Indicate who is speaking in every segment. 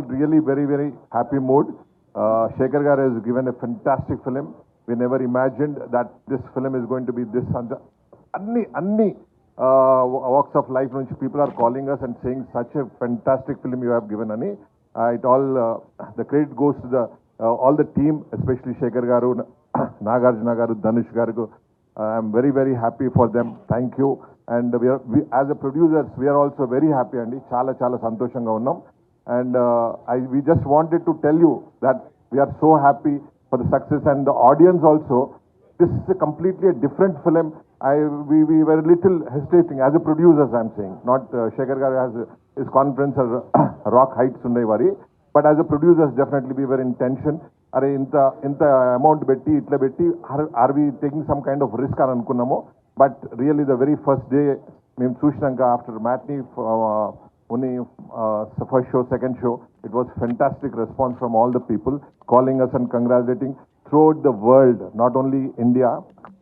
Speaker 1: all really very, very happy mood. Shekhar Garu has given a fantastic film. We never imagined that this film is going to be this. Anni walks of life, people are calling us and saying such a fantastic film you have given, Ani. The credit goes to the all the team, especially Shekhar Garu, Nagarjuna Garu, Dhanush Garu. I am very, very happy for them. Thank you. And we as a producers, we are also very happy, Andy. Chala santoshanga unnam. And we just wanted to tell you that we are so happy for the success and the audience also. This is a completely different film. We were a little hesitating as a producers, I'm saying. Not Shekhar Garu has his conference or rock heights undai. But as a producers, definitely we were in tension. Are inta amount betti, itla betti, are we taking some kind of risk అని అనుకున్నాము. But really the very first day, మేము చూసినాక after matinee, only first show, second show, it was fantastic response from all the people calling us and congratulating throughout the world, not only India,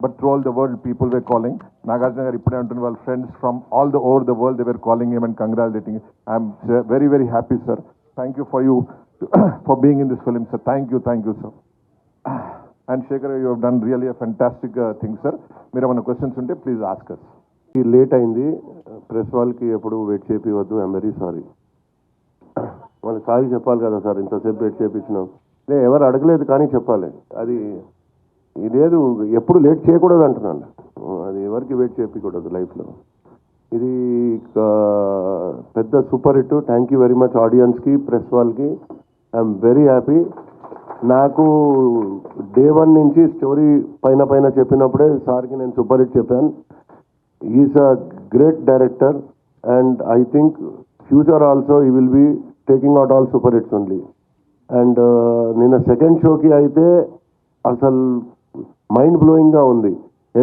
Speaker 1: but throughout the world people were calling. Nagarjuna garu ippude antunna వాళ్ళ friends from all the over the world, they were calling him and congratulating him. I am very, very happy, sir. Thank you for you for being in this film, sir. Thank you, sir. And Shekhar, you have done really a fantastic thing, sir. మీరు ఏమైనా questions ఉంటే please ask us.
Speaker 2: Late అయింది, press వాళ్ళకి ఎప్పుడు wait చేపివద్దు. I'm very sorry. వాళ్ళకి sorry చెప్పాలి కదా సార్, ఇంతసేపు వెయిట్ చేయించినాం. ఎవరు అడగలేదు కానీ చెప్పాలి. అది ఇదేదు ఎప్పుడు లేట్ చేయకూడదు అంటున్నాను. అది ఎవరికి వెయిట్ చేయకూడదు లైఫ్లో. ఇది పెద్ద super hit. Thank you very much ఆడియన్స్కి, ప్రెస్ వాళ్ళకి. I'm very happy. నాకు డే 1 నుంచి స్టోరీ పైన చెప్పినప్పుడే సార్కి నేను సూపర్ హిట్ చెప్పాను. Is a great director and I think future also he will be taking out all super hits only. And నిన్న సెకండ్ షోకి అయితే అసలు మైండ్ బ్లోయింగ్గా ఉంది.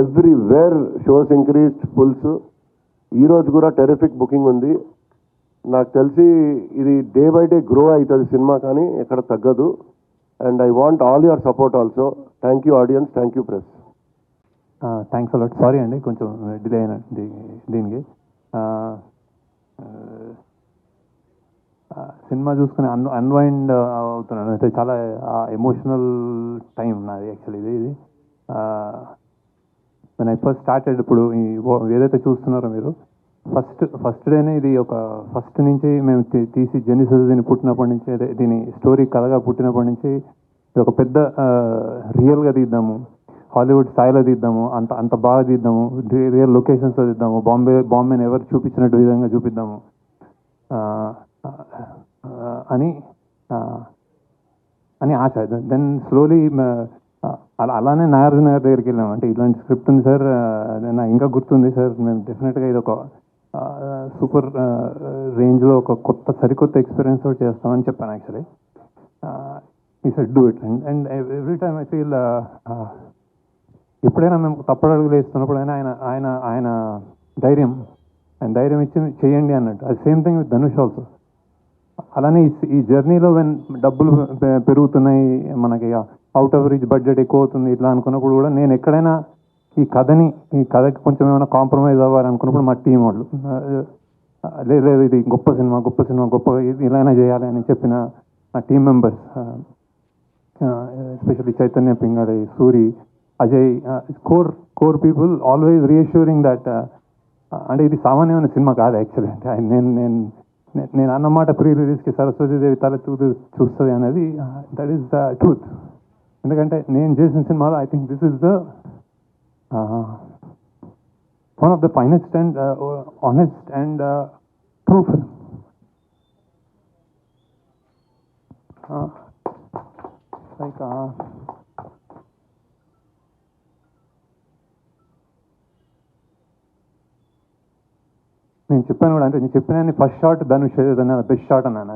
Speaker 2: Everywhere shows increased fulls. ఈరోజు కూడా టెరిఫిక్ బుకింగ్ ఉంది. నాకు తెలిసి ఇది డే బై డే గ్రో అవుతుంది సినిమా, కానీ ఎక్కడ తగ్గదు. And I want all your support also. Thank you audience, thank you press.
Speaker 3: Thanks a lot. Sorry అండి, కొంచెం డిలే అయిన దీనికి. సినిమా చూసుకుని అన్వైండ్ అవుతున్నాను. అయితే చాలా ఎమోషనల్ టైం నాది యాక్చువల్లీ. ఇది when I first started, ఇప్పుడు ఏదైతే చూస్తున్నారో మీరు, ఫస్ట్ డేనే ఇది ఒక ఫస్ట్ నుంచి మేము తీసి జెనిసిస్ దీన్ని పుట్టినప్పటి నుంచి, అదే దీని స్టోరీ కథగా పుట్టినప్పటి నుంచి ఇది ఒక పెద్ద రియల్గా తీద్దాము, హాలీవుడ్ స్థాయిలో తీద్దాము, అంత బాగా తీద్దాము, రియల్ లొకేషన్స్లో తీద్దాము, బాంబేని ఎవరు చూపించినట్టు విధంగా చూపిద్దాము అని ఆశ. దెన్ స్లోలీ అలానే నాగార్జున గారి దగ్గరికి వెళ్ళాము. అంటే ఇలాంటి స్క్రిప్ట్ ఉంది సార్, నాకు ఇంకా గుర్తుంది సార్, మేము డెఫినెట్గా ఇది ఒక సూపర్ రేంజ్లో ఒక సరికొత్త ఎక్స్పీరియన్స్ కూడా చేస్తామని చెప్పాను యాక్చువల్లీ. ఈ said do it. And every time I feel ఎప్పుడైనా మేము తప్పడడుగులు వేస్తున్నప్పుడు ఆయన ధైర్యం ఇచ్చి చేయండి అన్నట్టు. అది same thing with Dhanush also. అలానే ఈ జర్నీలో డబ్బులు పెరుగుతున్నాయి, మనకి అవుట్ ఆఫ్ రీచ్ బడ్జెట్ ఎక్కువ అవుతుంది ఇట్లా అనుకున్నప్పుడు కూడా, నేను ఎక్కడైనా ఈ కథకి కొంచెం ఏమైనా కాంప్రమైజ్ అవ్వాలనుకున్నప్పుడు మా టీం వాళ్ళు లేదు ఇది గొప్ప సినిమా ఇలానే చేయాలి అని చెప్పిన నా team members, especially Chaitanya Pingadi, Suri, Ajay, core people always reassuring that. అంటే ఇది సామాన్యమైన సినిమా కాదు యాక్చువల్లీ. అంటే నేను అన్నమాట ప్రీ రిలీజ్కి సరస్వతీదేవి తల చూస్తుంది అనేది, దట్ ఈస్ ద ట్రూత్. ఎందుకంటే నేను చేసిన సినిమాలో I think this is the one of the finest and honest and true film. Like నేను చెప్పాను కూడా, అంటే నేను చెప్పిన first shot Dhanush best shot అన్నాను.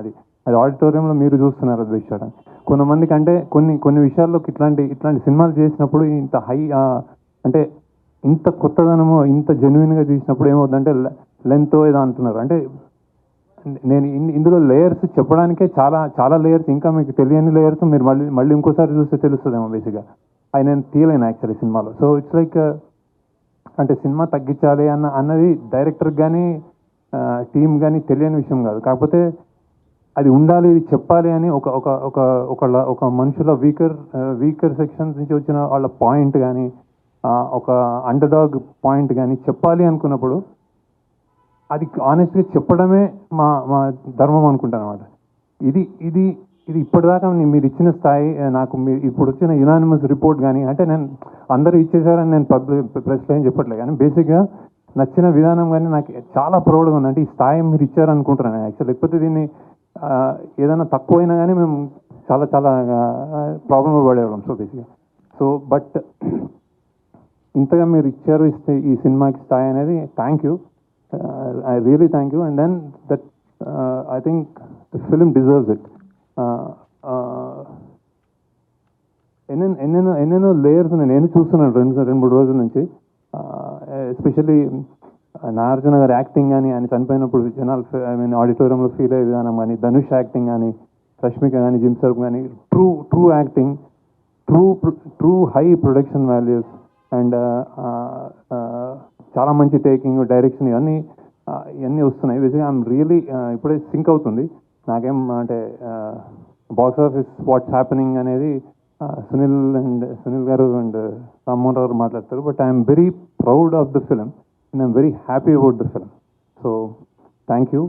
Speaker 3: అది ఆడిటోరియంలో మీరు చూస్తున్నారు, అది బెస్ట్ షాట్ అని. కొంతమందికి అంటే కొన్ని విషయాల్లోకి ఇట్లాంటి సినిమాలు చేసినప్పుడు ఇంత హై అంటే ఇంత కొత్తదనము, ఇంత జెన్యున్గా తీసినప్పుడు ఏమవుతుందంటే లెంత్ ఏదో అంటున్నారు. అంటే నేను ఇందులో లేయర్స్ చెప్పడానికే చాలా లేయర్స్, ఇంకా మీకు తెలియని లేయర్స్ మీరు మళ్ళీ ఇంకోసారి చూస్తే తెలుస్తుందేమో బేసిక్గా. అవి నేను తీయలేను యాక్చువల్లీ సినిమాలో. సో ఇట్స్ లైక్ అంటే సినిమా తగ్గించాలి అన్నది డైరెక్టర్కి కానీ టీమ్ కానీ తెలియని విషయం కాదు. కాకపోతే అది ఉండాలి, ఇది చెప్పాలి అని ఒక ఒక ఒక ఒక మనుషుల వీకర్ సెక్షన్స్ నుంచి వచ్చిన వాళ్ళ పాయింట్ కానీ, ఒక అండర్డాగ్ పాయింట్ కానీ చెప్పాలి అనుకున్నప్పుడు అది ఆనెస్ట్గా చెప్పడమే మా మా ధర్మం అనుకుంటాను అనమాట. ఇది ఇది ఇది ఇప్పటిదాకా మీరు ఇచ్చిన స్థాయి, నాకు మీరు ఇప్పుడు వచ్చిన యునానిమస్ రిపోర్ట్ కానీ, అంటే నేను అందరూ ఇచ్చేసారని నేను ప్రెస్లో ఏం చెప్పట్లేదు, కానీ బేసిక్గా నచ్చిన విధానం కానీ నాకు చాలా ప్రౌడ్గా ఉంది. అంటే ఈ స్థాయి మీరు ఇచ్చారనుకుంటున్నాను యాక్చువల్. లేకపోతే దీన్ని ఏదైనా తక్కువైనా కానీ మేము చాలా చాలా ప్రాబ్లంలో పడేవాళ్ళం. సో బేసిక్గా బట్ ఇంతగా మీరు ఇచ్చారు, ఇస్తే ఈ సినిమాకి స్థాయి అనేది thank you, I really thank you. And then that I think the film deserves it. ఎన్నెన్నో లేయర్స్ నేను చూస్తున్నాను రెండు మూడు రోజుల నుంచి. ఎస్పెషల్లీ నాగార్జున గారి యాక్టింగ్ కానీ, ఆయన చనిపోయినప్పుడు జనాలు ఆడిటోరియంలో ఫీల్ అయ్యే విధానం కానీ, ధనుష్ యాక్టింగ్ కానీ, రష్మిక కానీ, జిమ్ సర్ఫ్ కానీ, true acting, true high production values and చాలా మంచి టేకింగ్, డైరెక్షన్, ఇవన్నీ వస్తున్నాయి. బేసిక్గా ఐఎమ్ రియలీ ఇప్పుడే సింక్ అవుతుంది నాకేం అంటే బాక్స్ ఆఫీస్ వాట్స్ హ్యాపెనింగ్ అనేది సునీల్ గారు అండ్ రామ్మోహన్ రావు గారు మాట్లాడతారు. But I'm very proud of the film and I'm very happy about the film. So thank you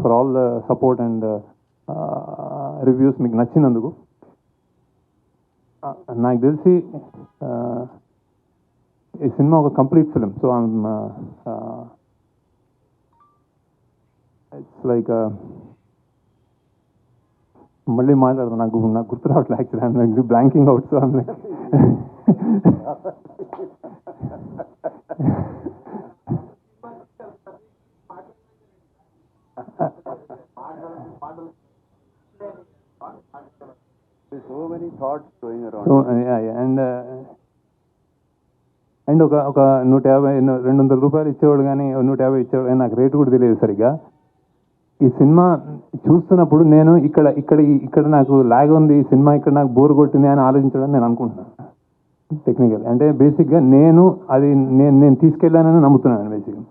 Speaker 3: for all the support and reviews మీకు నచ్చినందుకు. నాకు తెలిసి ఈ సినిమా ఒక complete film. So it's like మళ్ళీ మాట్లాడతాను, నాకు గుర్తు రావట్లేదు actually, I'm blanking out. So I'm like
Speaker 2: so many thoughts going around.
Speaker 3: So and ఒక 150-200 రూపాయలు ఇచ్చేవాడు కానీ 150 ఇచ్చేవాడు కానీ నాకు రేటు కూడా తెలియదు సరిగ్గా. ఈ సినిమా చూస్తున్నప్పుడు నేను ఇక్కడ నాకు లాగ్ ఉంది, ఈ సినిమా ఇక్కడ నాకు బోర్ కొట్టింది అని ఆలోచించడం నేను అనుకుంటున్నాను టెక్నికల్. అంటే బేసిక్గా నేను తీసుకెళ్ళానని నమ్ముతున్నాను బేసిక్గా.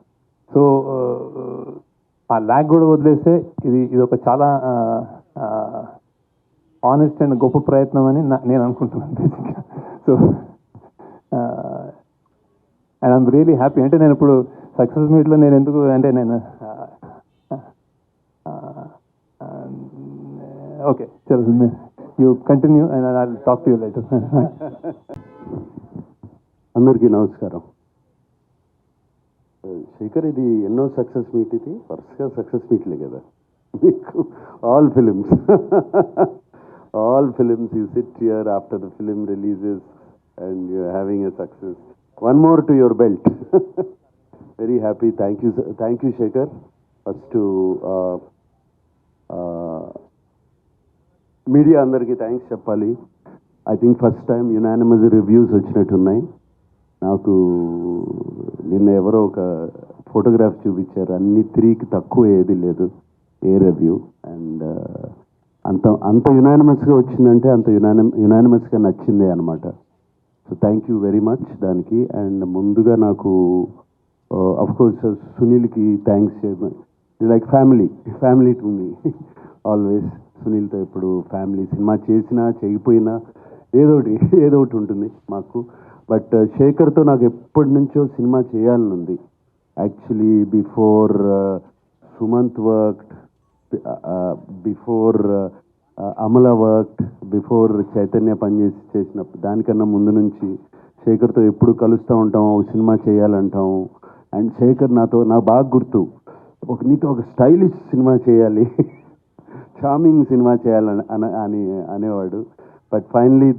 Speaker 3: సో ఆ ల్యాగ్ కూడా వదిలేస్తే ఇది ఒక చాలా ఆనెస్ట్ అండ్ గొప్ప ప్రయత్నం అని నేను అనుకుంటున్నాను బేసిక్గా. So and I'm really happy. అంటే నేను ఇప్పుడు సక్సెస్ మీట్లో నేను ఎందుకు అంటే నేను ఓకే చలో you continue and I will talk to you later.
Speaker 2: అందరికీ నమస్కారం. శేఖర్, ఇది ఎన్నో సక్సెస్ మీట్, ఇది వరుసగా సక్సెస్ మీట్లే కదా మీకు. All films you sit here after the film releases and you having a success. One more to your belt. Very happy. Thank you Shekhar. First media అందరికీ థ్యాంక్స్ చెప్పాలి. I think first time unanimous reviews వచ్చినట్టున్నాయి. నాకు నిన్న ఎవరో ఒక photograph చూపించారు, అన్ని 3కి తక్కువ ఏది లేదు ఏ రివ్యూ. అండ్ అంత యునానిమస్గా వచ్చిందంటే అంత యునానిమస్గా నచ్చిందే అనమాట. So thank you very much దానికి. అండ్ ముందుగా నాకు అఫ్కోర్స్ సునీల్కి thanks. Like family to me always. సునీల్తో ఇప్పుడు ఫ్యామిలీ, సినిమా చేసినా చేయకపోయినా ఏదో ఒకటి ఉంటుంది మాకు. బట్ శేఖర్తో నాకు ఎప్పటి నుంచో సినిమా చేయాలని ఉంది actually. Before Sumanth worked, before Amala worked, before Chaitanya చేసినప్పుడు దానికన్నా ముందు నుంచి శేఖర్తో ఎప్పుడు కలుస్తూ ఉంటాం, ఒక సినిమా చేయాలంటాం. అండ్ శేఖర్ నాకు బాగా గుర్తు, నీతో ఒక స్టైలిష్ సినిమా చేయాలి, చార్మింగ్ సినిమా చేయాలని అనేవాడు. బట్ ఫైనలీ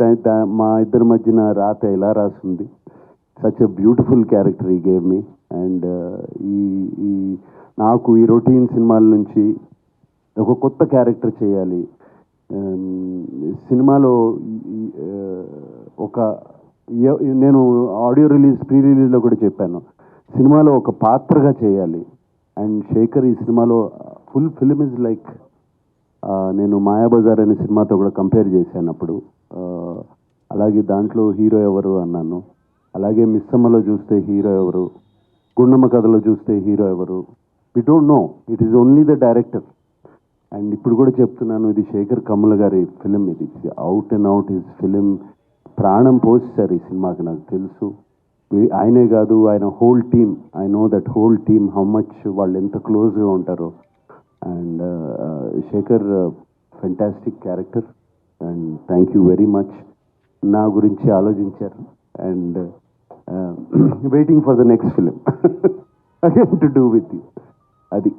Speaker 2: మా ఇద్దరి మధ్యన రాత ఇలా రాసింది. సచ్ ఎ బ్యూటిఫుల్ క్యారెక్టర్ ఈ గేవ్ మీ. అండ్ ఈ నాకు ఈ రొటీన్ సినిమాల నుంచి ఒక కొత్త క్యారెక్టర్ చేయాలి సినిమాలో. నేను ఆడియో ప్రీ రిలీజ్లో కూడా చెప్పాను, సినిమాలో ఒక పాత్రగా చేయాలి. అండ్ శేఖర్ ఈ సినిమాలో ఫుల్ ఫిలిం ఇస్ లైక్, నేను మాయాబజార్ అనే సినిమాతో కూడా కంపేర్ చేశాను అప్పుడు. అలాగే దాంట్లో హీరో ఎవరు అన్నాను. అలాగే మిస్సమ్మలో చూస్తే హీరో ఎవరు, గుండమ్మ కథలో చూస్తే హీరో ఎవరు, we don't know. It is only the director.
Speaker 4: And ఇప్పుడు కూడా చెప్తున్నాను, ఇది శేఖర్ కమ్ముల గారి ఫిలిం, ఇది out and out his film. ప్రాణం పోస్తారు ఈ సినిమాకి, నాకు తెలుసు. ఆయనే కాదు, ఆయన whole team, I know that whole team how much వాళ్ళు ఎంత క్లోజ్గా ఉంటారో. And Shekhar fantastic character, and thank you very much. నా గురించి ఆలోచించారు, and waiting for the next film again to do with you. అది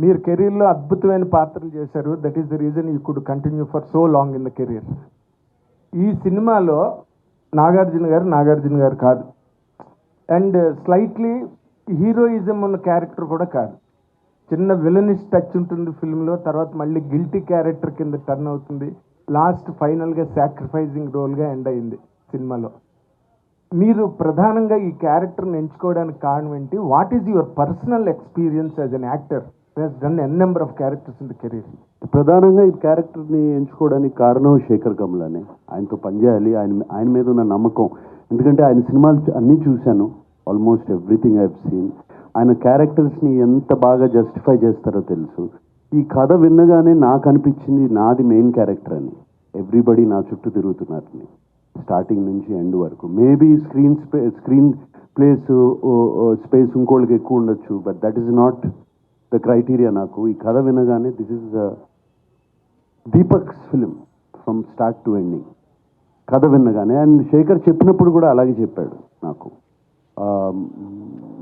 Speaker 5: మీరు కెరీర్లో అద్భుతమైన పాత్రలు చేశారు. That is the reason you could continue for so long in the career. ఈ సినిమాలో నాగార్జున గారు కాదు, అండ్ స్లైట్లీ హీరోయిజం ఉన్న క్యారెక్టర్ కూడా కాదు. చిన్న విలనిష్ టచ్ ఉంటుంది ఫిల్మ్లో, తర్వాత మళ్ళీ గిల్టీ క్యారెక్టర్ కింద టర్న్ అవుతుంది, లాస్ట్ ఫైనల్గా సాక్రిఫైజింగ్ రోల్గా ఎండ్ అయింది సినిమాలో. మీరు ప్రధానంగా ఈ క్యారెక్టర్ని ఎంచుకోవడానికి కారణం ఏంటి? What is your personal experience as an actor who has done N number of characters in the career?
Speaker 4: ప్రధానంగా ఈ క్యారెక్టర్ని ఎంచుకోవడానికి కారణం శేఖర్ కమ్లానే. ఆయనతో పనిచేయాలి, ఆయన మీద ఉన్న నమ్మకం. ఎందుకంటే ఆయన సినిమాలు అన్నీ చూశాను, almost everything I have seen. ఆయన క్యారెక్టర్స్ని ఎంత బాగా జస్టిఫై చేస్తారో తెలుసు. ఈ కథ విన్నగానే నాకు అనిపించింది నాది మెయిన్ క్యారెక్టర్ అని. ఎవ్రీబడి నా చుట్టూ తిరుగుతున్నారని, స్టార్టింగ్ నుంచి ఎండ్ వరకు. మేబీ స్క్రీన్ స్పేస్ ఇంకోళ్ళకి ఎక్కువ ఉండొచ్చు, but that is not the criteria. నాకు ఈ కథ వినగానే this is Deepak's film from start to ending, కథ విన్నగానే. అండ్ శేఖర్ చెప్పినప్పుడు కూడా అలాగే చెప్పాడు నాకు.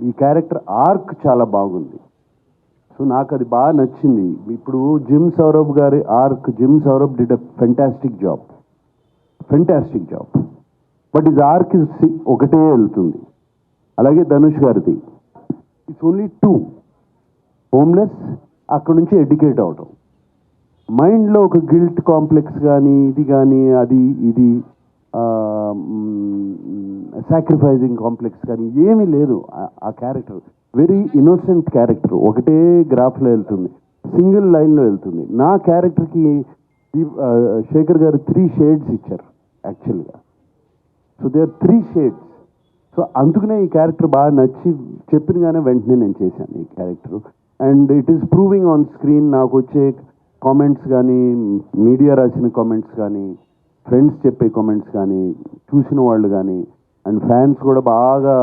Speaker 4: ఈ క్యారెక్టర్ ఆర్క్ చాలా బాగుంది, సో నాకు అది బాగా నచ్చింది. ఇప్పుడు జిమ్ సౌరభ్ గారి arc, gym Saurabh did a fantastic job, but ఇది ఆర్క్ ఒకటే వెళ్తుంది. అలాగే ధనుష్ గారిది ఇట్స్ ఓన్లీ 2, హోమ్లెస్, అక్కడ నుంచి ఎడ్యుకేట్ అవడం, మైండ్లో ఒక గిల్ట్ కాంప్లెక్స్ కానీ ఇది కానీ అది ఇది సాక్రిఫైజింగ్ కాంప్లెక్స్ కానీ ఏమీ లేదు. ఆ క్యారెక్టర్ వెరీ ఇన్నోసెంట్ క్యారెక్టర్, ఒకటే గ్రాఫ్లో వెళ్తుంది, సింగిల్ లైన్లో వెళ్తుంది. నా క్యారెక్టర్కి శేఖర్ గారు 3 షేడ్స్ ఇచ్చారు యాక్చువల్గా. So they are 3 shades. So అందుకనే ఈ క్యారెక్టర్ బాగా నచ్చి చెప్పినగానే వెంటనే నేను చేశాను ఈ character. And it is proving on screen. నాకు వచ్చే కామెంట్స్ కానీ, మీడియా రాసిన కామెంట్స్ కానీ, ఫ్రెండ్స్ చెప్పే కామెంట్స్ కానీ, చూసిన వాళ్ళు కానీ, అండ్ ఫ్యాన్స్ కూడా బాగా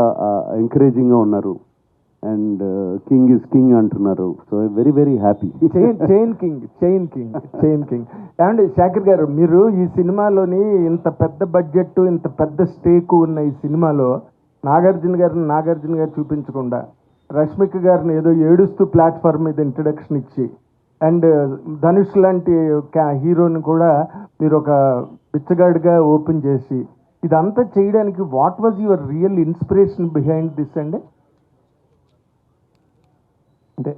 Speaker 4: ఎంకరేజింగ్గా ఉన్నారు. అండ్ కింగ్ ఇస్ కింగ్ అంటున్నారు. So very very happy.
Speaker 5: Chain king. And Shekhar garu, మీరు ఈ సినిమాలోని ఇంత పెద్ద బడ్జెట్, ఇంత పెద్ద స్టేక్ ఉన్న ఈ సినిమాలో నాగార్జున గారు చూపించకుండా రష్మిక గారిని ఏదో ఏడుస్తూ ప్లాట్ఫామ్ మీద ఇంట్రడక్షన్ ఇచ్చి, అండ్ ధనుష్ లాంటి హీరోని కూడా మీరు ఒక బిచ్చగాడిగా ఓపెన్ చేసి, ఇదంతా చేయడానికి what was your real inspiration behind this? And
Speaker 3: అంటే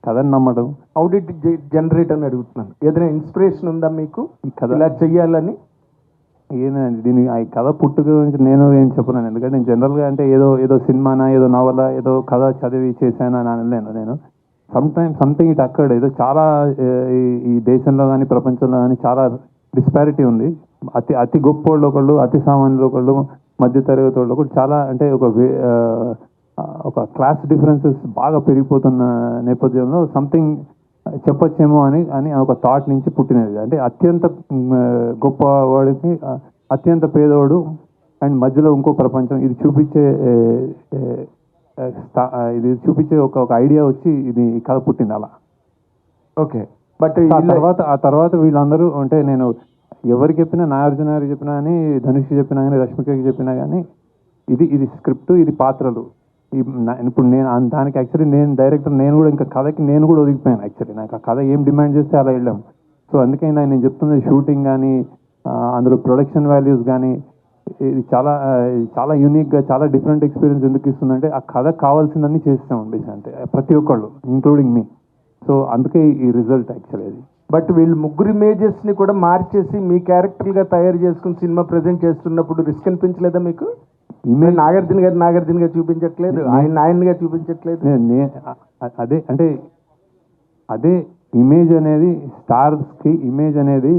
Speaker 3: కథని నమ్మడం,
Speaker 5: హౌ డిడ్ జనరేట్ అని అడుగుతున్నాను. ఏదైనా ఇన్స్పిరేషన్ ఉందా మీకు ఈ కథ ఇలా చెయ్యాలని?
Speaker 3: ఏనండి, దీని ఈ కథ పుట్టుక గురించి నేను ఏం చెప్పలేను. ఎందుకంటే నేను జనరల్గా అంటే ఏదో సినిమానా, ఏదో నవల, ఏదో కథ చదివి చేశానా అని అనలేను నేను. సంథింగ్ ఇట్ అక్కడ్ ఏదో చాలా ఈ దేశంలో కానీ ప్రపంచంలో కానీ చాలా డిస్పారిటీ ఉంది. అతి గొప్ప వాళ్ళు ఒకళ్ళు, అతి సామాన్యులు ఒకళ్ళు, మధ్యతరగతి వాళ్ళు ఒకళ్ళు, చాలా అంటే ఒక క్లాస్ డిఫరెన్సెస్ బాగా పెరిగిపోతున్న నేపథ్యంలో సంథింగ్ చెప్పొచ్చేమో అని ఒక థాట్ నుంచి పుట్టినది. అంటే అత్యంత గొప్పవాడికి అత్యంత పేదవాడు అండ్ మధ్యలో ఇంకో ప్రపంచం, ఇది చూపించే ఒక ఐడియా వచ్చి ఇది కథ పుట్టింది అలా.
Speaker 5: ఓకే, బట్
Speaker 3: ఆ తర్వాత వీళ్ళందరూ అంటే నేను ఎవరికి చెప్పినా, నాగార్జున గారికి చెప్పినా కానీ, ధనుష్కి చెప్పినా కానీ, రష్మికకి చెప్పినా కానీ ఇది స్క్రిప్ట్, ఇది పాత్రలు. ఇప్పుడు నేను దానికి యాక్చువల్లీ నేను డైరెక్టర్, నేను కూడా ఇంకా కథకి నేను కూడా ఒదిగిపోయాను. యాక్చువల్లీ నాకు ఆ కథ ఏం డిమాండ్ చేస్తే అలా వెళ్ళాం. సో అందుకే నేను చెప్తున్నది షూటింగ్ కానీ, అందులో ప్రొడక్షన్ వాల్యూస్ కానీ, ఇది చాలా యూనిక్గా, చాలా డిఫరెంట్ ఎక్స్పీరియన్స్ ఎందుకు ఇస్తుందంటే ఆ కథ కావాల్సిందన్నీ చేస్తాం బేస్, అంటే ప్రతి ఒక్కళ్ళు ఇంక్లూడింగ్ మీ. సో అందుకే ఈ రిజల్ట్ యాక్చువల్లీ అది.
Speaker 5: బట్ వీళ్ళు ముగ్గురు ఇమేజెస్ని కూడా మార్చేసి మీ క్యారెక్టర్గా తయారు చేసుకుని సినిమా ప్రజెంట్ చేస్తున్నప్పుడు రిస్క్ అనిపించలేదా మీకు? ఇమేజ్ నాగార్జున గారు చూపించట్లేదు, ఆయనగా చూపించట్లేదు.
Speaker 3: అదే అంటే అదే ఇమేజ్ అనేది స్టార్స్కి ఇమేజ్ అనేది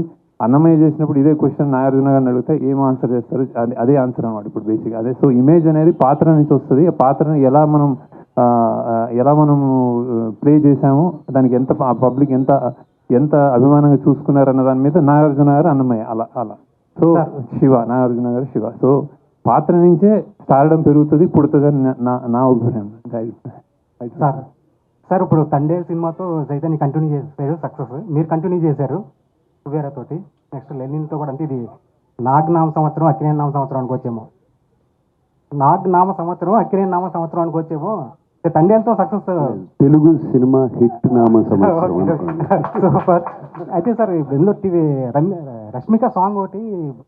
Speaker 3: అన్నమయ్య చేసినప్పుడు ఇదే క్వశ్చన్ నాగార్జున గారిని అడిగితే ఏం ఆన్సర్ చేస్తారు, అదే ఆన్సర్ అనమాట ఇప్పుడు బేసిక్ అదే. సో ఇమేజ్ అనేది పాత్ర నుంచి వస్తుంది. ఆ పాత్రని ఎలా మనం ఎలా మనము ప్లే చేసాము, దానికి ఎంత పబ్లిక్ ఎంత ఎంత అభిమానంగా చూసుకున్నారన్న దాని మీద నాగార్జున గారు అన్నమయ్య అలా అలా. సో శివ, నాగార్జున గారు శివ. సో పాత్ర నుంచే స్టార్డమ్ పెరుగుతుంది పుడుతుంది అని నా అభిప్రాయం.
Speaker 6: సార్ ఇప్పుడు తండే సినిమాతో చైతన్య కంటిన్యూ చేశారు, సక్సెస్ మీరు కంటిన్యూ చేశారు వేరేతోటి, నెక్స్ట్ లెనిన్తో కూడా. అంటే ఇది నాగనామ సంవత్సరం అక్కినేని నామ సంవత్సరం అనుకోవచ్చేమో, నాగనామ సంవత్సరం అక్కినేని నామ సంవత్సరం అనుకోవచ్చేమో. తండేలతో సక్సెస్
Speaker 4: తెలుగు సినిమా హిట్ నామ సంవత్సరం.
Speaker 6: సూపర్. అయితే సార్ ఇందులో రష్మిక సాంగ్ ఒకటి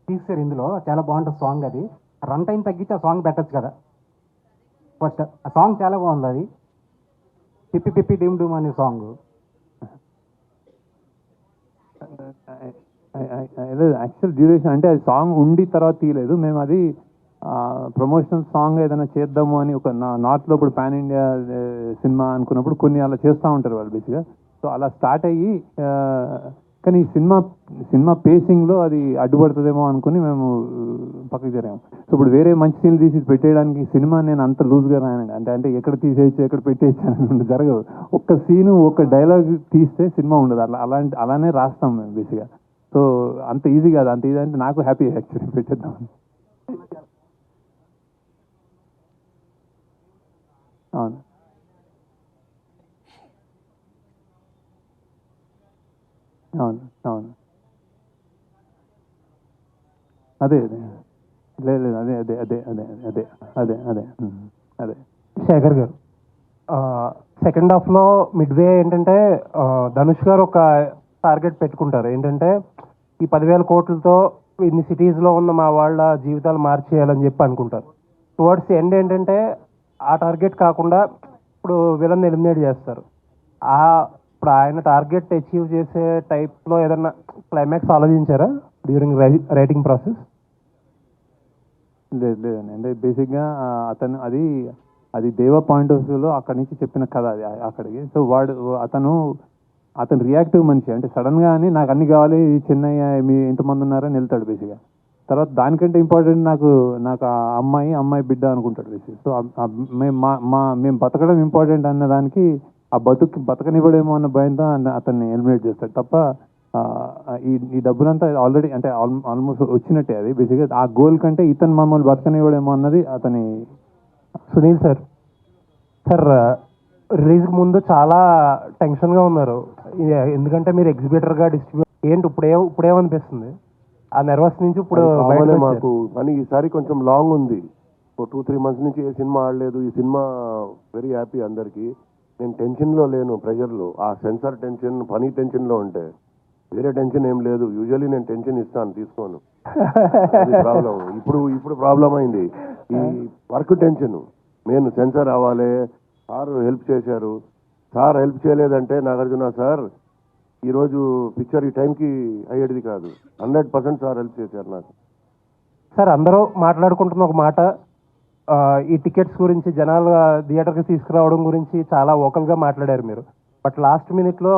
Speaker 6: తీసారు, ఇందులో చాలా బాగుంటుంది సాంగ్. అది రన్ టైం తగ్గించి ఆ సాంగ్ పెట్టచ్చు కదా. ఫస్ట్ ఆ సాంగ్ చాలా బాగుంది, అది పిప్పి పిప్పి డిమ్ డూమ్ అనే సాంగ్.
Speaker 3: యాక్చువల్ డ్యూరేషన్ అంటే అది సాంగ్ ఉండి తర్వాత తీయలేదు మేము. అది ప్రమోషనల్ సాంగ్ ఏదైనా చేద్దాము అని ఒక నార్త్లో ఇప్పుడు పాన్ ఇండియా సినిమా అనుకున్నప్పుడు కొన్ని అలా చేస్తూ ఉంటారు వాళ్ళు బేసిక్గా. సో అలా స్టార్ట్ అయ్యి కానీ సినిమా పేసింగ్లో అది అడ్డుపడుతుందేమో అనుకుని మేము పక్కకి జరిగాము. సో ఇప్పుడు వేరే మంచి సీన్లు తీసి పెట్టేయడానికి సినిమా నేను అంత లూజ్గా రాయనండి. అంటే ఎక్కడ తీసేయచ్చు ఎక్కడ పెట్టేయచ్చు అని జరగదు. ఒక్క సీను ఒక డైలాగ్ తీస్తే సినిమా ఉండదు. అలానే రాస్తాం మేము బేసిక్గా. సో అంత ఈజీ కాదు. అంత ఈజీ అంటే నాకు హ్యాపీ యాక్చువల్లీ పెట్టేద్దాం. అవును అవును అవును అదే అదే లేదు అదే అదే అదే అదే అదే అదే అదే అదే.
Speaker 6: శేఖర్ గారు, సెకండ్ హాఫ్లో మిడ్వే ఏంటంటే ధనుష్ గారు ఒక టార్గెట్ పెట్టుకుంటారు, ఏంటంటే ఈ 10,000 కోట్లతో ఇన్ని సిటీస్లో ఉన్న మా వాళ్ళ జీవితాలు మార్చేయాలని చెప్పి అనుకుంటారు. టువర్డ్స్ ఎండ్ ఏంటంటే ఆ టార్గెట్ కాకుండా ఇప్పుడు విలన్ ఎలిమినేట్ చేస్తారు. ఇప్పుడు ఆయన టార్గెట్ అచీవ్ చేసే టైప్లో ఏదన్నా క్లైమాక్స్ ఆలోచించారా డ్యూరింగ్ రైటింగ్ ప్రాసెస్?
Speaker 3: లేదండి. అంటే బేసిక్గా అతను అది దేవ పాయింట్ ఆఫ్ వ్యూలో అక్కడి నుంచి చెప్పిన కథ అది అక్కడికి. సో అతను రియాక్టివ్ మనిషి. అంటే సడన్గా అని నాకు అన్ని కావాలి, చెన్నై మీ ఎంతమంది ఉన్నారని వెళ్తాడు బేసిక్గా. తర్వాత దానికంటే ఇంపార్టెంట్ నాకు ఆ అమ్మాయి బిడ్డ అనుకుంటాడు బేసిక్. సో మేము బతకడం ఇంపార్టెంట్ అన్న దానికి ఆ బతకనివ్వడేమో అన్న భయంతో అతన్ని ఎలిమినేట్ చేస్తాడు తప్ప ఈ డబ్బులంతా ఆల్రెడీ అంటే ఆల్మోస్ట్ వచ్చినట్టే. అది బేసిక్గా ఆ గోల్ కంటే ఇతను మమ్మల్ని బతకనివ్వడేమో అన్నది అతని.
Speaker 6: సునీల్ సార్, రిలీజ్కి ముందు చాలా టెన్షన్గా ఉన్నారు, ఎందుకంటే మీరు ఎగ్జిబిటర్గా డిస్ట్రిబ్యూట్ ఏంటి ఇప్పుడేమనిపిస్తుంది? ఆ నర్వస్ నుంచి ఇప్పుడు
Speaker 2: మాకు కానీ ఈసారి కొంచెం లాంగ్ ఉంది. 2-3 months నుంచి ఏ సినిమా ఆడలేదు. ఈ సినిమా వెరీ హ్యాపీ అందరికీ. నేను టెన్షన్లో లేను, ప్రెషర్లో. ఆ సెన్సార్ టెన్షన్, పని టెన్షన్లో ఉంటే వేరే టెన్షన్ ఏం లేదు. యూజువల్లీ నేను టెన్షన్ ఇస్తాను, తీసుకోను. ప్రాబ్లం ఇప్పుడు ప్రాబ్లం అయింది ఈ వర్క్ టెన్షన్. నేను సెన్సార్ అవ్వాలి, సార్ హెల్ప్ చేశారు. సార్ హెల్ప్ చేయలేదంటే నాగార్జున సార్ ఈరోజు పిక్చర్ ఈ టైంకి అయ్యేది కాదు. 100% సార్ హెల్ప్ చేశారు నాకు.
Speaker 6: సార్ అందరూ మాట్లాడుకుంటున్న ఒక మాట, ఈ టికెట్స్ గురించి జనాలు థియేటర్కి తీసుకురావడం గురించి చాలా ఓకల్గా మాట్లాడారు మీరు. బట్ లాస్ట్ మినిట్లో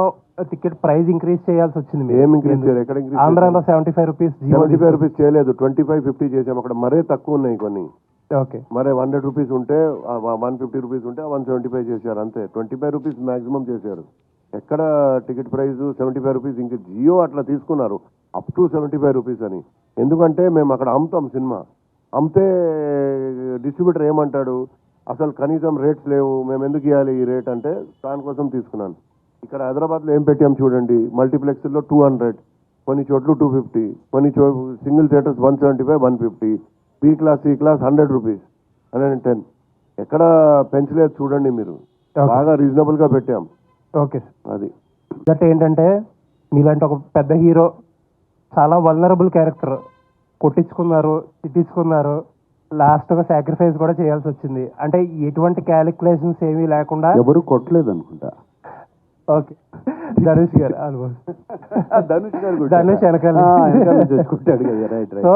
Speaker 6: టికెట్ ప్రైస్ ఇంక్రీజ్ చేయాల్సి వచ్చింది.
Speaker 2: ఏం ఇంక్రీజ్ చేయాలి? ఎక్కడ
Speaker 6: ఆంధ్రాలో 75 రూపీస్
Speaker 2: 75 రూపీస్ చేయలేదు, 25-50 చేసాం. అక్కడ మరే తక్కువ ఉన్నాయి కొన్ని.
Speaker 6: ఓకే,
Speaker 2: మరే 100 రూపీస్ ఉంటే 150 రూపీస్ ఉంటే 175 చేశారు అంతే. 25 రూపీస్ మాక్సిమం చేశారు. ఎక్కడ టికెట్ ప్రైస్ 75 రూపీస్. ఇంకా జియో అట్లా తీసుకున్నారు అప్ టు 75 రూపీస్ అని. ఎందుకంటే మేము అక్కడ అమ్ముతాం సినిమా. అమ్మితే డిస్ట్రిబ్యూటర్ ఏమంటాడు, అసలు కనీసం రేట్స్ లేవు, మేము ఎందుకు ఇవ్వాలి ఈ రేట్ అంటే దానికోసం తీసుకున్నాను. ఇక్కడ హైదరాబాద్లో ఏం పెట్టాం చూడండి, మల్టీప్లెక్స్లో 200, కొన్ని చోట్ల 250, కొన్ని single theatres 175, 150, B class C class 100 rupees, 110. ఎక్కడ పెంచలేదు చూడండి మీరు. బాగా రీజనబుల్గా పెట్టాం.
Speaker 6: ఓకే,
Speaker 2: అది
Speaker 6: దట్ ఏంటంటే మీలాంటి ఒక పెద్ద హీరో చాలా వల్నరబుల్ క్యారెక్టర్ కొట్టించుకున్నారు, తిట్టించుకున్నారు, లాస్ట్గా సాక్రిఫైస్ కూడా చేయాల్సి వచ్చింది. అంటే ఎటువంటి క్యాలిక్యులేషన్స్ ఏమీ లేకుండా.
Speaker 4: ఎవరు కొట్టలేదు అనుకుంటా.
Speaker 6: ఓకే, ధనుష్ గారు
Speaker 4: ధనుష్
Speaker 6: వెనకాల సో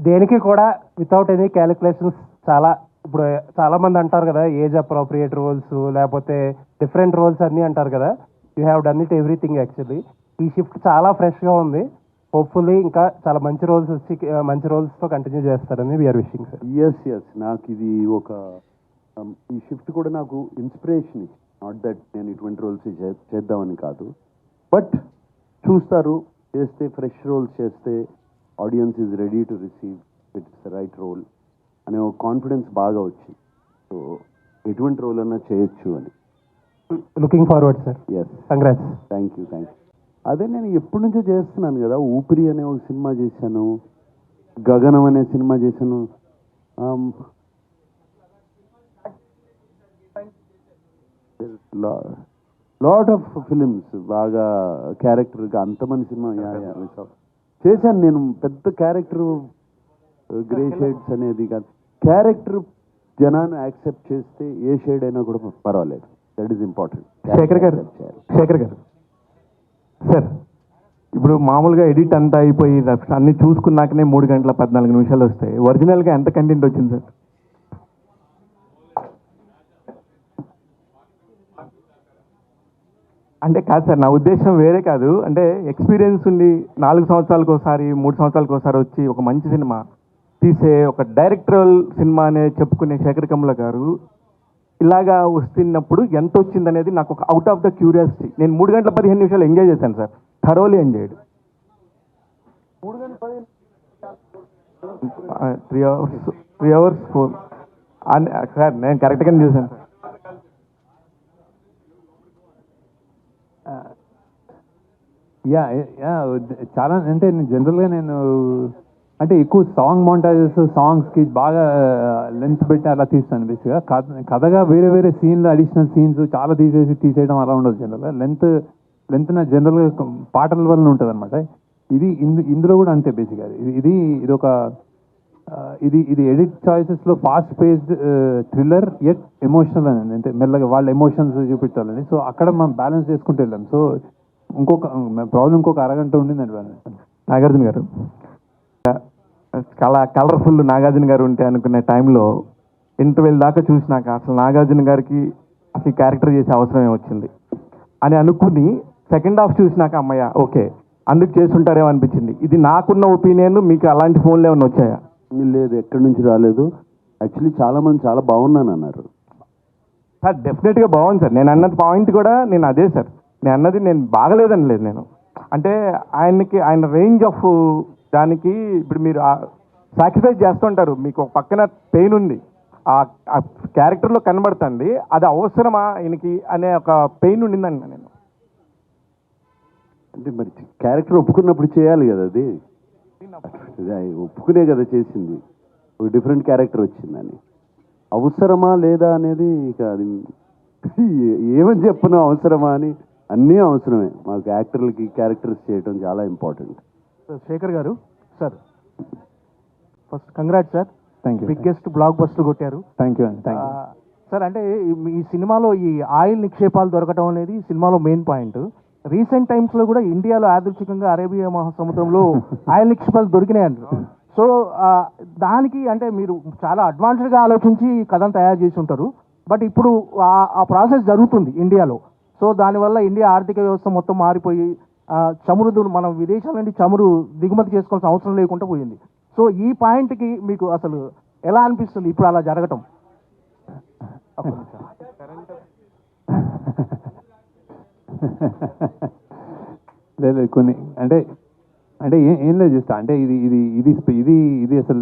Speaker 6: దేనికి కూడా వితౌట్ ఎనీ క్యాలిక్యులేషన్స్ చాలా. ఇప్పుడు చాలా మంది అంటారు కదా ఏజ్ అప్రోప్రియేట్ రోల్స్ లేకపోతే డిఫరెంట్ రోల్స్ అన్నీ అంటారు కదా. You have done it everything actually. ఈ షిఫ్ట్ చాలా ఫ్రెష్గా ఉంది. హోప్ఫుల్లీ ఇంకా చాలా మంచి రోల్స్ వచ్చి మంచి రోల్స్తో కంటిన్యూ చేస్తారని వీఆర్ విషింగ్ సార్.
Speaker 4: ఎస్ నాకు ఇది ఒక ఈ షిఫ్ట్ కూడా నాకు ఇన్స్పిరేషన్ ఇచ్చింది. నాట్ దట్ నేను ఇటువంటి రోల్స్ చేద్దామని కాదు, బట్ చూస్తారు, చేస్తే ఫ్రెష్ రోల్స్ చేస్తే audience is ready to receive it's the right role అనే ఒక కాన్ఫిడెన్స్ బాగా వచ్చింది. సో ఎటువంటి రోల్ అన్నా చేయొచ్చు అని.
Speaker 6: Looking forward sir.
Speaker 4: Yes,
Speaker 6: congrats.
Speaker 4: Thank you. అదే నేను ఎప్పటి నుంచో చేస్తున్నాను కదా. ఊపిరి అనే ఒక సినిమా చేశాను, గగనం అనే సినిమా చేశాను. లాట్ ఆఫ్ ఫిలిమ్స్ బాగా క్యారెక్టర్గా అంతమంది సినిమా చేశాను నేను. పెద్ద క్యారెక్టర్ గ్రే షేడ్స్ అనేది కాదు, క్యారెక్టర్ జనాన్ని యాక్సెప్ట్ చేస్తే ఏ షేడ్ అయినా కూడా పర్వాలేదు. That is important.
Speaker 5: శేఖర్ గారు సార్, ఇప్పుడు మామూలుగా ఎడిట్ అంతా అయిపోయి అన్ని చూసుకున్నాకనే 3 గంటల 14 నిమిషాలు వస్తాయి. ఒరిజినల్గా ఎంత కంటెంట్ వచ్చింది సార్? అంటే కాదు సార్, నా ఉద్దేశం వేరే కాదు. అంటే ఎక్స్పీరియన్స్ ఉండి 4 సంవత్సరాలకు ఒకసారి 3 సంవత్సరాలకు ఒకసారి వచ్చి ఒక మంచి సినిమా తీసే ఒక డైరెక్టరల్ సినిమా అనే చెప్పుకునే శేఖర్ కమ్ల గారు ఇలాగా వస్తున్నప్పుడు ఎంత వచ్చింది అనేది నాకు ఒక అవుట్ ఆఫ్ ద క్యూరియాసిటీ. నేను 3 గంటల 15 నిమిషాలు ఎంజాయ్ చేశాను sir, thoroughly enjoyed. 3 hours 4 sir, నేను కరెక్ట్గానే చూశాను సార్.
Speaker 3: యా యా చాలా. అంటే నేను జనరల్గా అంటే ఎక్కువ సాంగ్ మోంటాజెస్, సాంగ్స్కి బాగా లెంత్ పెట్టి అలా తీస్తాను. బేసిక్గా కథగా వేరే వేరే సీన్లు, అడిషనల్ సీన్స్ చాలా తీసేయడం అలా ఉండదు. జనరల్గా లెంత్ నా జనరల్గా పాటల వల్ల ఉంటుంది అనమాట. ఇందులో కూడా అంతే. బేసిక్గా ఇది ఒక ఇది ఎడిట్ చాయిసెస్లో fast paced thriller at emotional అని, అంటే మెల్లగా వాళ్ళ ఎమోషన్స్ చూపించాలని. సో అక్కడ మనం బ్యాలెన్స్ చేసుకుంటూ వెళ్ళాం. సో ఇంకొక అరగంట ఉండిందండి బ్యాలెన్స్.
Speaker 5: నాగార్జున గారు చాలా కలర్ఫుల్ నాగార్జున గారు ఉంటే అనుకునే టైంలో ఇంటర్వెల్ దాకా చూసినాక అసలు నాగార్జున గారికి అసలు క్యారెక్టర్ చేసే అవసరమే వచ్చింది అని అనుకుని సెకండ్ హాఫ్ చూసినాక అమ్మయ్య ఓకే అందుకు చేసుంటారేమో అనిపించింది. ఇది నాకున్న ఒపీనియన్. మీకు అలాంటి ఫోన్లు ఏమైనా వచ్చాయా?
Speaker 4: లేదు, ఎక్కడి నుంచి రాలేదు. యాక్చువల్లీ చాలా మంది చాలా బాగున్నాను అన్నారు
Speaker 5: సార్. డెఫినెట్గా బాగుంది సార్. నేను అన్నది పాయింట్ కూడా నేను అదే సార్. నేను అన్నది నేను బాగలేదని లేదు. నేను అంటే ఆయన రేంజ్ ఆఫ్ దానికి ఇప్పుడు మీరు సాక్రిఫైస్ చేస్తుంటారు. మీకు ఒక పక్కన పెయిన్ ఉంది, ఆ క్యారెక్టర్లో కనబడుతుంది. అది అవసరమా ఆయనకి అనే ఒక పెయిన్ ఉండిందండి. నేను
Speaker 4: అంటే మరి క్యారెక్టర్ ఒప్పుకున్నప్పుడు చేయాలి కదా. అది ఒప్పుకునే కదా చేసింది. ఒక డిఫరెంట్ క్యారెక్టర్ వచ్చిందని అవసరమా లేదా అనేది ఇక అది ఏమని చెప్పను. అవసరమా అని అన్నీ అవసరమే. మాకు యాక్టర్లకి క్యారెక్టర్స్ చేయడం చాలా ఇంపార్టెంట్.
Speaker 6: శేఖర్ గారు sir, first congrats sir.
Speaker 3: Thank you.
Speaker 6: Biggest block buster కొట్టారు.
Speaker 3: థ్యాంక్ యూ అండి. Thank you
Speaker 6: sir. అంటే ఈ సినిమాలో ఈ ఆయిల్ నిక్షేపాలు దొరకడం అనేది సినిమాలో మెయిన్ పాయింట్. రీసెంట్ టైమ్స్లో కూడా ఇండియాలో యాదృచ్ఛికంగా అరేబియా మహాసముద్రంలో ఆయిల్ నిక్షేపాలు దొరికినాయండి. సో దానికి అంటే మీరు చాలా అడ్వాన్స్డ్గా ఆలోచించి కథను తయారు చేసి ఉంటారు. బట్ ఇప్పుడు ఆ ప్రాసెస్ జరుగుతుంది ఇండియాలో. సో దానివల్ల ఇండియా ఆర్థిక వ్యవస్థ మొత్తం మారిపోయి చమురు మనం విదేశాల నుండి చమురు దిగుమతి చేసుకోవాల్సిన అవసరం లేకుండా పోయింది. సో ఈ పాయింట్కి మీకు అసలు ఎలా అనిపిస్తుంది ఇప్పుడు అలా జరగటం?
Speaker 3: లేదు కొన్ని అంటే ఏం లేదు. జస్ట్ అంటే ఇది అసలు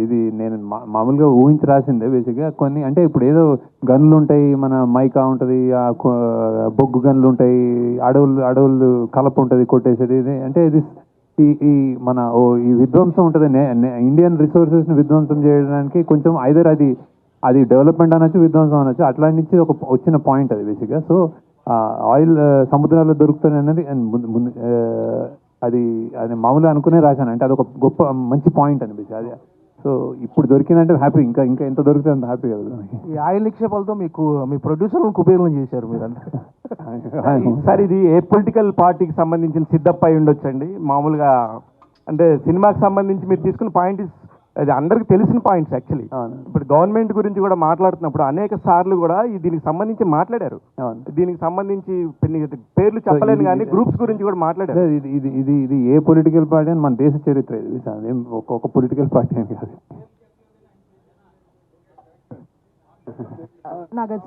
Speaker 3: ఇది నేను మామూలుగా ఊహించి రాసిందే బేసిక్గా. కొన్ని అంటే ఇప్పుడు ఏదో గన్లు ఉంటాయి, మన మైకా ఉంటుంది, బొగ్గు గన్లు ఉంటాయి, అడవులు కలప ఉంటుంది కొట్టేసేది. అంటే ఇది ఈ మన ఈ విధ్వంసం ఉంటుంది. ఇండియన్ రిసోర్సెస్ని విధ్వంసం చేయడానికి కొంచెం ఐదర్ అది డెవలప్మెంట్ అనొచ్చు, విధ్వంసం అనొచ్చు. అట్లా నుంచి ఒక వచ్చిన పాయింట్ అది బేసిక్గా. సో ఆయిల్ సముద్రాల్లో దొరుకుతుంది అన్నది ముందు అది మామూలుగా అనుకునే రాశాను. అంటే అదొక గొప్ప మంచి పాయింట్ అనిపించింది అది. సో ఇప్పుడు దొరికిందంటే హ్యాపీ. ఇంకా ఎంత దొరికితే అంత హ్యాపీ కదా.
Speaker 6: ఈ ఆయిల్ నిక్షేపాలతో మీ ప్రొడ్యూసర్లను కుబేరులను చేశారు మీరంతా.
Speaker 5: సార్ ఇది ఏ పొలిటికల్ పార్టీకి సంబంధించిన సిద్ధప్ప అయి ఉండొచ్చండి. మామూలుగా అంటే సినిమాకి సంబంధించి మీరు తీసుకున్న పాయింట్ అది అందరికి తెలిసిన పాయింట్స్ యాక్చువల్లీ. ఇప్పుడు గవర్నమెంట్ గురించి కూడా మాట్లాడుతున్నప్పుడు అనేక సార్లు కూడా దీనికి సంబంధించి మాట్లాడారు. దీనికి సంబంధించి పేర్లు చెప్పలేను కానీ గ్రూప్స్ గురించి కూడా మాట్లాడారు.
Speaker 3: ఇది ఏ పొలిటికల్ పార్టీ అని మన దేశ చరిత్ర ఇది. ఒక పొలిటికల్ పార్టీ అని కాదు.
Speaker 7: నాగార్జున